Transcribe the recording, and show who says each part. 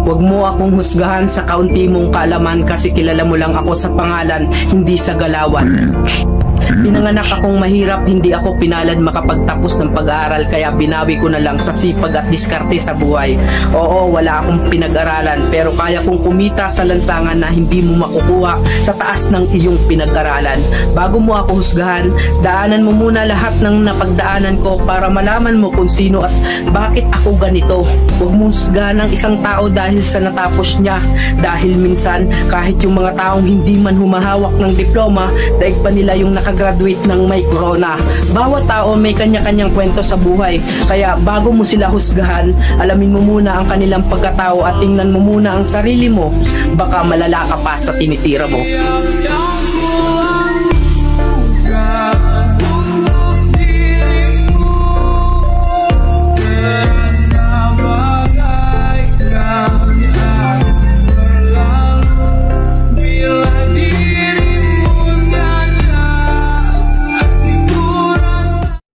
Speaker 1: Huwag mo akong husgahan sa kaunti mong kaalaman kasi kilala mo lang ako sa pangalan, hindi sa galawan. Pinanganak akong mahirap, hindi ako pinalad makapagtapos ng pag-aaral kaya binawi ko na lang sa sipag at diskarte sa buhay. Oo, wala akong pinag-aralan pero kaya kong kumita sa lansangan na hindi mo makukuha sa taas ng iyong pinag-aralan. Bago mo ako husgahan, daanan mo muna lahat ng napagdaanan ko para malaman mo kung sino at bakit ako ganito. Huwag mo husgahan ng isang tao dahil sa natapos niya, dahil minsan kahit yung mga taong hindi man humahawak ng diploma, daig pa nila yung nakagraduate ng may corona. Bawat tao may kanya-kanyang kwento sa buhay, kaya bago mo sila husgahan, alamin mo muna ang kanilang pagkatao at tingnan mo muna ang sarili mo, baka malala ka pa sa tinitira mo.